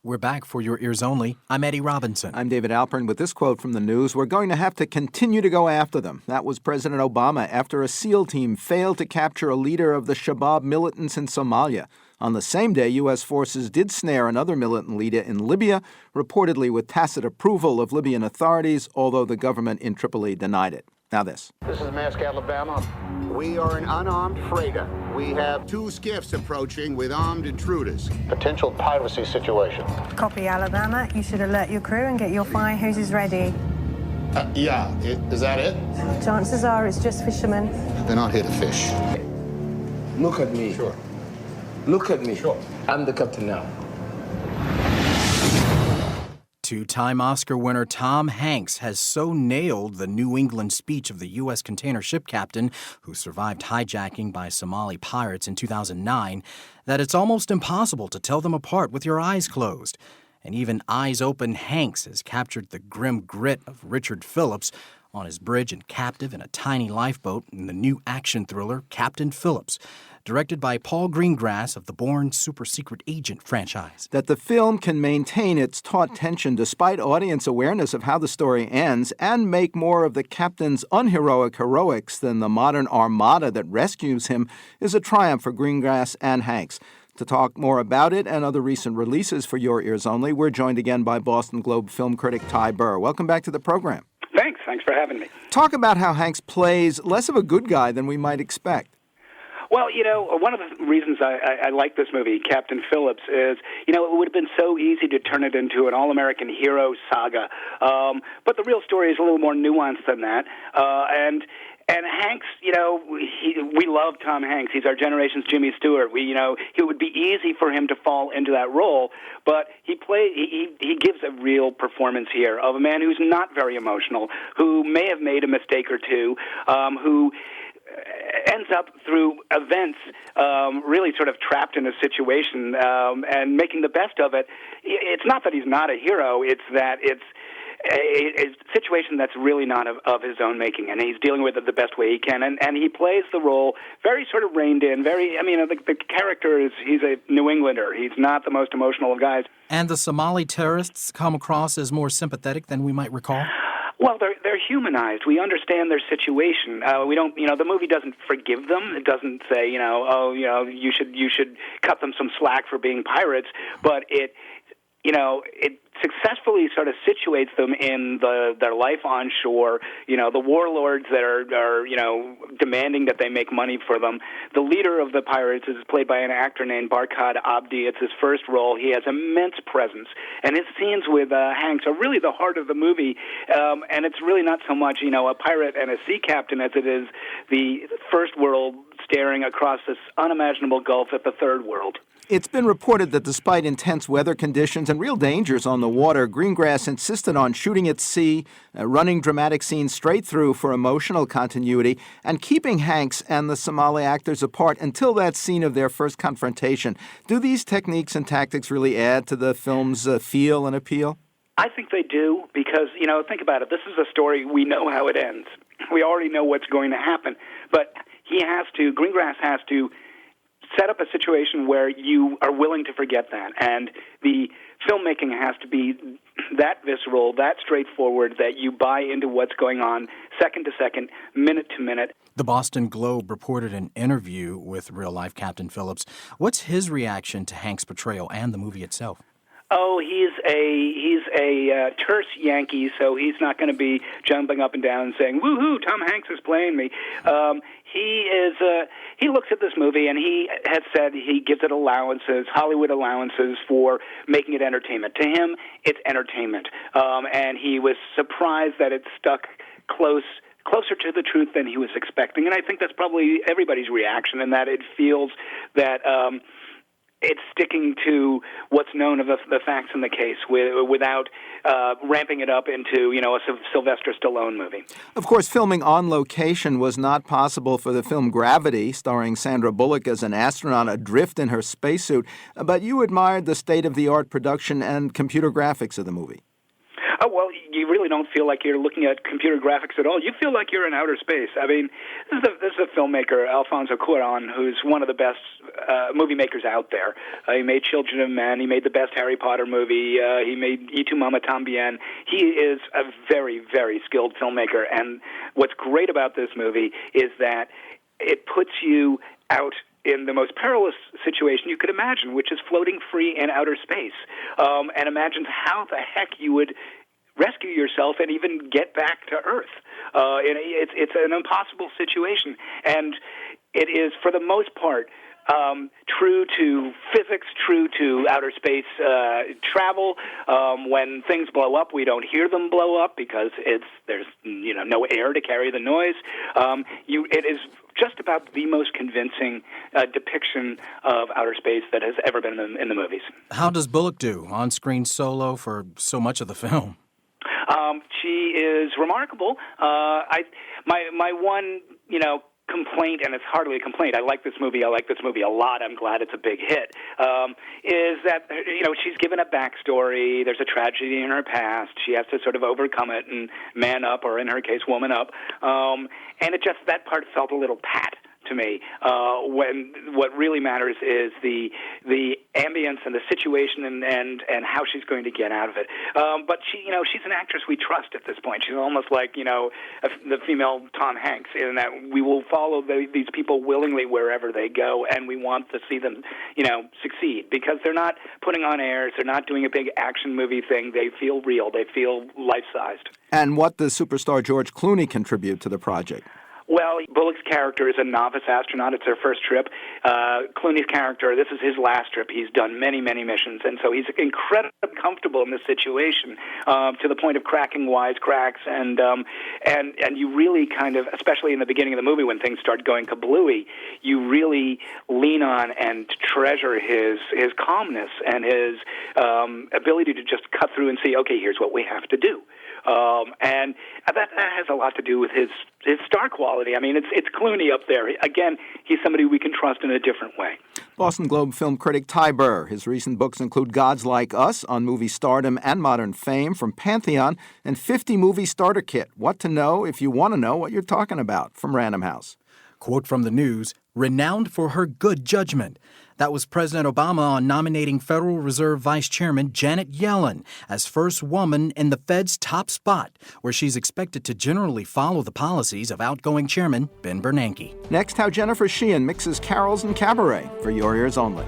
We're back for your ears only. I'm Eddie Robinson. I'm David Alpern with this quote from the news. We're going to have to continue to go after them. That was President Obama after a SEAL team failed to capture a leader of the Shabaab militants in Somalia. On the same day, U.S. forces did snare another militant leader in Libya, reportedly with tacit approval of Libyan authorities, although the government in Tripoli denied it. Now this. This is Maersk, Alabama. We are an unarmed freighter. We have two skiffs approaching with armed intruders. Potential piracy situation. Copy, Alabama. You should alert your crew and get your fire hoses ready. Is that it? Chances are it's just fishermen. They're not here to fish. Look at me. Sure. Look at me. Sure. I'm the captain now. Two-time Oscar winner Tom Hanks has so nailed the New England speech of the U.S. container ship captain who survived hijacking by Somali pirates in 2009 that it's almost impossible to tell them apart with your eyes closed. And even eyes open Hanks has captured the grim grit of Richard Phillips on his bridge and captive in a tiny lifeboat in the new action thriller Captain Phillips, directed by Paul Greengrass of the Bourne Super Secret Agent franchise. That the film can maintain its taut tension despite audience awareness of how the story ends and make more of the captain's unheroic heroics than the modern armada that rescues him is a triumph for Greengrass and Hanks. To talk more about it and other recent releases for your ears only, we're joined again by Boston Globe film critic Ty Burr. Welcome back to the program. Thanks for having me. Talk about how Hanks plays less of a good guy than we might expect. Well, one of the reasons I like this movie, Captain Phillips, is, it would have been so easy to turn it into an all-American hero saga. But the real story is a little more nuanced than that. And Hanks, we love Tom Hanks. He's our generation's Jimmy Stewart. It would be easy for him to fall into that role, but he gives a real performance here of a man who's not very emotional, who may have made a mistake or two, who ends up through events really sort of trapped in a situation and making the best of it. It's not that he's not a hero, it's that it's a situation that's really not of his own making, and he's dealing with it the best way he can, and he plays the role very sort of reined in, the character he's a New Englander. He's not the most emotional of guys. And the Somali terrorists come across as more sympathetic than we might recall? Well, they're humanized. We understand their situation. We don't, the movie doesn't forgive them. It doesn't say, you should cut them some slack for being pirates. But it successfully sort of situates them in their life on shore. The warlords that are demanding that they make money for them. The leader of the pirates is played by an actor named Barkhad Abdi. It's his first role. He has immense presence, and his scenes with Hanks are really the heart of the movie. And it's really not so much a pirate and a sea captain as it is the first world staring across this unimaginable gulf at the third world. It's been reported that despite intense weather conditions and real dangers on the water, Greengrass insisted on shooting at sea, running dramatic scenes straight through for emotional continuity, and keeping Hanks and the Somali actors apart until that scene of their first confrontation. Do these techniques and tactics really add to the film's feel and appeal? I think they do because, think about it. This is a story. We know how it ends. We already know what's going to happen. But Greengrass has to set up a situation where you are willing to forget that. And the filmmaking has to be that visceral, that straightforward, that you buy into what's going on second to second, minute to minute. The Boston Globe reported an interview with real-life Captain Phillips. What's his reaction to Hank's portrayal and the movie itself? Oh, he's a terse Yankee, so he's not going to be jumping up and down and saying, "Woohoo! Tom Hanks is playing me." He looks at this movie and he has said he gives it Hollywood allowances for making it entertainment. To him, it's entertainment, and he was surprised that it stuck closer to the truth than he was expecting. And I think that's probably everybody's reaction, in that it feels that it's sticking to what's known of the facts in the case without ramping it up into, a Sylvester Stallone movie. Of course, filming on location was not possible for the film Gravity, starring Sandra Bullock as an astronaut adrift in her spacesuit, but you admired the state-of-the-art production and computer graphics of the movie. Oh, well, you really don't feel like you're looking at computer graphics at all. You feel like you're in outer space. I mean, this is a filmmaker, Alfonso Cuarón, who's one of the best movie makers out there. He made Children of Men. He made the best Harry Potter movie. He made Y Tu Mama Tambien. He is a very, very skilled filmmaker. And what's great about this movie is that it puts you out in the most perilous situation you could imagine, which is floating free in outer space, and imagines how the heck you would rescue yourself and even get back to Earth. It's an impossible situation, and it is, for the most part, true to physics, true to outer space travel. When things blow up, we don't hear them blow up because there's no air to carry the noise. It is just about the most convincing depiction of outer space that has ever been in the movies. How does Bullock do on-screen solo for so much of the film? She is remarkable. My one, complaint, and it's hardly a complaint, I like this movie a lot, I'm glad it's a big hit, is that, she's given a backstory, there's a tragedy in her past, she has to sort of overcome it and man up, or in her case, woman up, and that part felt a little pat to me, when what really matters is the ambience and the situation and how she's going to get out of it. But she's an actress we trust at this point. She's almost like, the female Tom Hanks, in that we will follow these people willingly wherever they go, and we want to see them, succeed, because they're not putting on airs, they're not doing a big action movie thing. They feel real, they feel life-sized. And what does superstar George Clooney contribute to the project? Well, Bullock's character is a novice astronaut. It's their first trip. Clooney's character, this is his last trip. He's done many, many missions, and so he's incredibly comfortable in this situation, to the point of cracking wisecracks, and you really kind of, especially in the beginning of the movie when things start going kablooey, you really lean on and treasure his calmness and his ability to just cut through and see, okay, here's what we have to do. And that has a lot to do with his star quality. I mean, it's Clooney up there. Again, he's somebody we can trust in a different way. Boston Globe film critic Ty Burr. His recent books include Gods Like Us on movie Stardom and Modern Fame from Pantheon, and 50 Movie Starter Kit. What to know if you want to know what you're talking about, from Random House. Quote from the news, renowned for her good judgment. That was President Obama on nominating Federal Reserve Vice Chairman Janet Yellen as first woman in the Fed's top spot, where she's expected to generally follow the policies of outgoing Chairman Ben Bernanke. Next, how Jennifer Sheehan mixes carols and cabaret, for your ears only.